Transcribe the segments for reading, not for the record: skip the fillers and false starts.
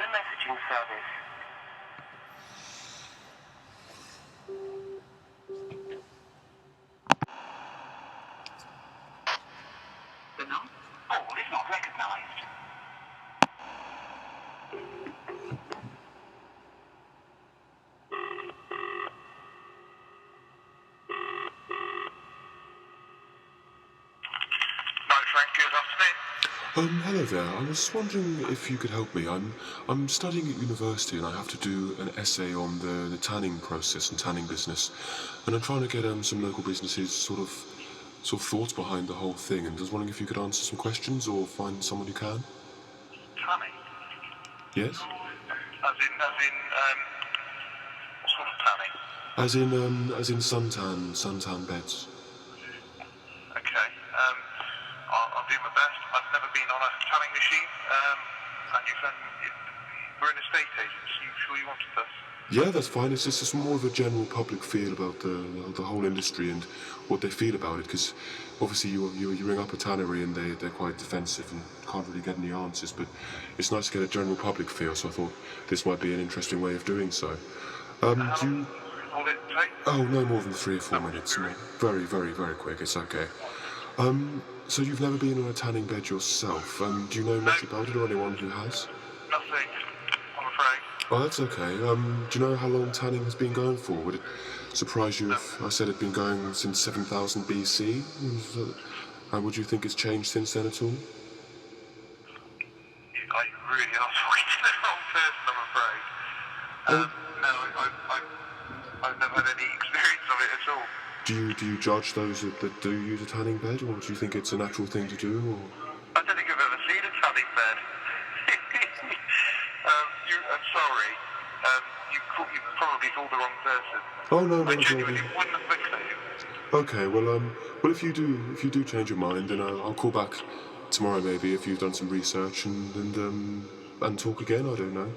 the messaging service. The number? Oh, it's not recognised. No, Frank, good afternoon. Hello there. I was wondering if you could help me. I'm studying at university and I have to do an essay on the tanning process and tanning business, and I'm trying to get some local businesses sort of thoughts behind the whole thing. And I was wondering if you could answer some questions or find someone who can. Tanning? Yes. As in, what sort of tanning? As in suntan beds. Okay, I'll do my best. I've never been on a tanning machine, we're an estate agent. Are you sure you wanted this? Yeah, that's fine. It's just more of a general public feel about the whole industry and what they feel about it. Because obviously you ring up a tannery and they're quite defensive and can't really get any answers. But it's nice to get a general public feel. So I thought this might be an interesting way of doing so. How long will it take? Oh, no more than 3 or 4 minutes. No, very, very, very quick. It's okay. So you've never been on a tanning bed yourself. Do you know much about it or anyone who has? Nothing, I'm afraid. Oh, that's okay. Do you know how long tanning has been going for? Would it surprise you if I said it'd been going since 7000 BC? And would you think it's changed since then at all? I really are talking to the wrong person, I'm afraid. No, I've never had any experience of it at all. Do you judge those that do use a tanning bed, or do you think it's a natural thing to do? Or? I don't think I've ever seen a tanning bed. I'm sorry. You probably called the wrong person. Oh no, I genuinely wouldn't have a clue. Okay, well if you do change your mind, then I'll call back tomorrow maybe if you've done some research and talk again. I don't know. To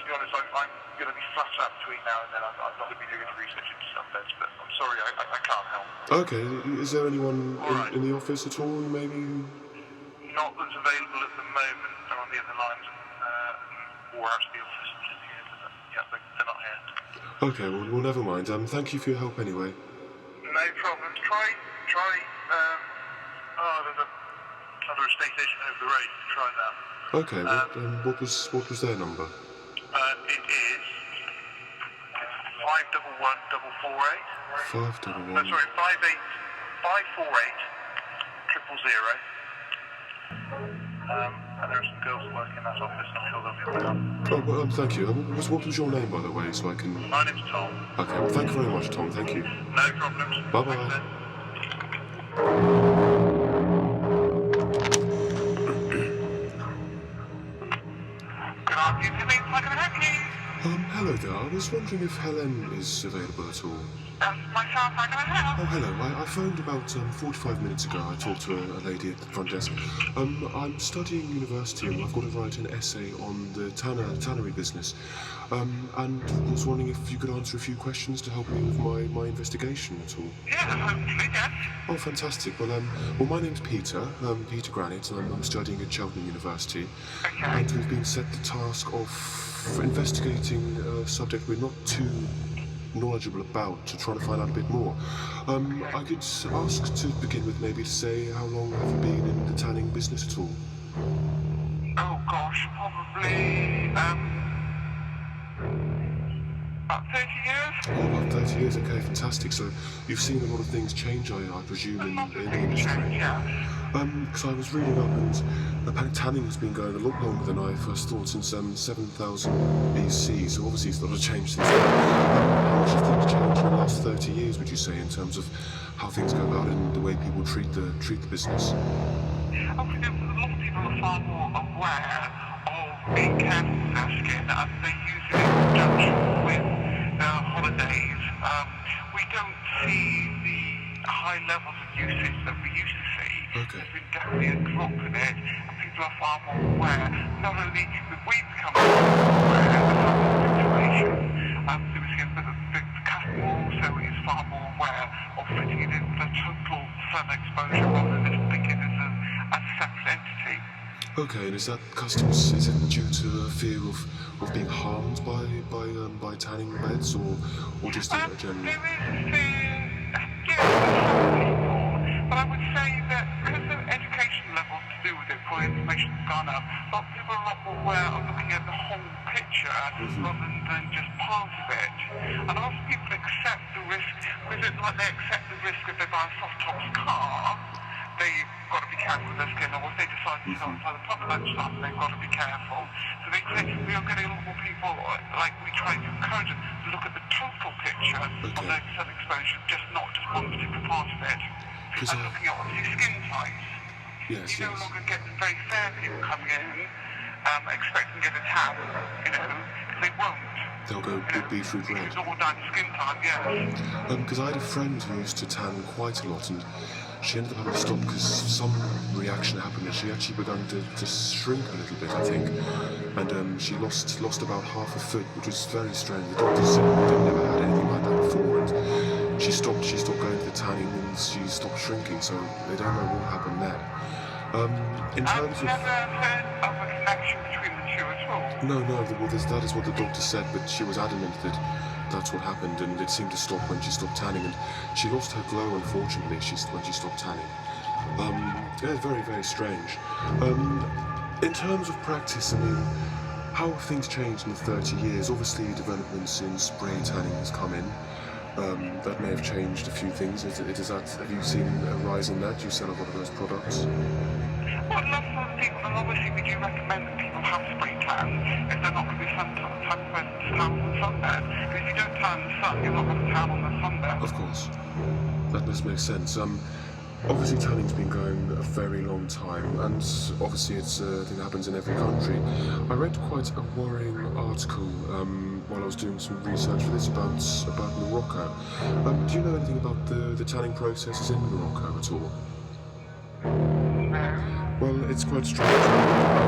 be honest, I'm going to be flat out between now and then. I'm not going to be doing research into some beds, but I'm sorry, I can't help. Okay, is there anyone in the office at all, maybe? Not that's available at the moment. They're on the other lines, or out of the office. Yeah, they're not here. Okay, well, never mind. Thank you for your help anyway. No problems. Try. There's another estate agent over the road. Try that. Okay, what was their number? It is 511448. 511. No, sorry, 548 000. And there are some girls working in that office, and I'm sure they'll be able to help. Oh, well, thank you. What was your name, by the way, so I can... My name's Tom. Okay, well, thank you very much, Tom. Thank you. No problems. Bye-bye. Thanks, then. Good afternoon, how can I help you? Hello there. I was wondering if Helen is available at all. Myself, how can I help? Oh, hello. I phoned about 45 minutes ago. I talked to a lady at the front desk. I'm studying university and I've got to write an essay on the tannery business. And I was wondering if you could answer a few questions to help me with my investigation at all. Yeah, hopefully, yes. Oh, fantastic. Well, my name's Peter, Peter Granite, and I'm studying at Cheltenham University. Okay. And we've been set the task of investigating a subject we're not too knowledgeable about, to try to find out a bit more. I could ask to begin with maybe to say how long have you been in the tanning business at all? Oh gosh, probably about 30 years. Oh, about 30 years, okay, fantastic. So you've seen a lot of things change, I presume, in the industry. Yeah. Because I was reading up, and apparently tanning has been going a lot longer than I first thought, since 7000 BC, so obviously it's a lot of change since then. How much have things changed in the last 30 years, would you say, in terms of how things go about and the way people treat the business? I think a lot of people are far more aware of being careful with their skin, and they use it in conjunction with their holidays. We don't see the high levels of usage that we used to see. Okay. There's been definitely a drop in it, and people are far more aware. Not only have we become more aware of the situation, the customer also is far more aware of fitting it in with a total sun exposure rather than just thinking it as a separate entity. Okay, and is that customs? Is it due to a fear of being harmed by tanning beds, or just a general? There is a fear, yes, for some people, but I would say that because the education levels to do with it for information's gone up, a lot of people are a lot more aware of looking at the whole picture rather than just part of it. And also people accept the risk, because it's like they accept the risk if they buy a soft tops car, they've got to be careful with their skin, or if they decide to go outside the pub at lunchtime, they've got to be careful. So we are getting a lot more people, like we try to encourage them to look at the total picture of their sun exposure, not just one particular part of it. And looking at obviously skin types. Yes, You no longer get the very fair people coming in, expecting to get a tan, because they won't. They'll go beetroot red. It's all down to skin type, yes. Because I had a friend who used to tan quite a lot, and she ended up having to stop because some reaction happened, and she actually began to shrink a little bit, I think, and she lost about half a foot, which was very strange. The doctor said they'd never had anything like that before, and she stopped going to the tanning, and she stopped shrinking, so they don't know what happened there. In terms I've never heard of a connection between the two at all. No, well, that is what the doctor said, but she was adamant that that's what happened, and it seemed to stop when she stopped tanning, and she lost her glow, unfortunately, when she stopped tanning. Yeah, very, very strange. In terms of practice, I mean, how have things changed in the 30 years? Obviously, developments in spray tanning has come in. That may have changed a few things. Have you seen a rise in that? Do you sell a lot of those products? Well, lots of people, and obviously we do recommend that people have spray tan if they're not going to be tan on the sunbed. Because if you don't tan in the sun, you're not going to tan on the sunbed. Of course. That must make sense. Obviously tanning's been going a very long time, and obviously it's a thing that happens in every country. I read quite a worrying article while I was doing some research for this about Morocco. Do you know anything about the tanning processes in Morocco at all? No. Well, it's quite strange. I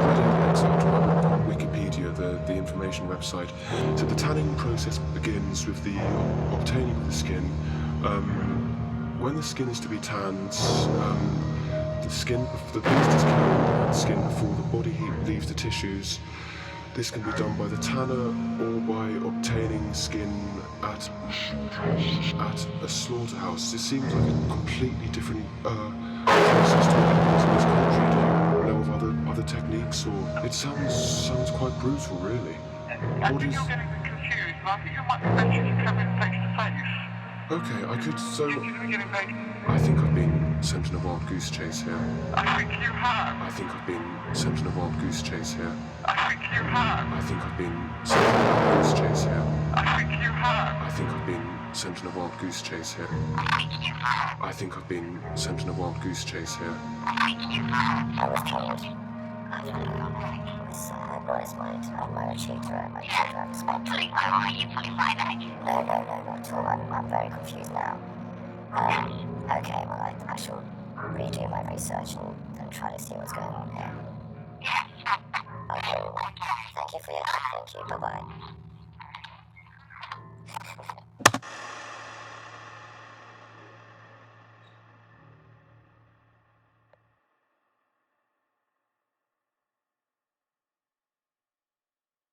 read an excerpt on Wikipedia, the information website. So the tanning process begins with the obtaining of the skin. When the skin is to be tanned, the paste is carried on the skin before the body heat leaves the tissues. This can be done by the tanner or by obtaining skin at a slaughterhouse. It seems like a completely different process to what happens in this country. Do you know of other techniques, or it sounds quite brutal, really. I think you're getting a bit confused, and I think you might be better to come in face to face. Okay, I could, so... I think I've been sent on a wild goose chase here. I think you have. I think I've been sent on a wild goose chase here. I think you have. I think I've been sent on a wild goose chase here. I think you have. I think I've been sent on a wild goose chase here. I think I've been sent on a wild goose chase here. I was told. What is my tutor, my children expect? No, not at all. I'm very confused now. Okay, well, I shall redo my research and try to see what's going on here. Okay, thank you for your help. Thank you. Bye-bye.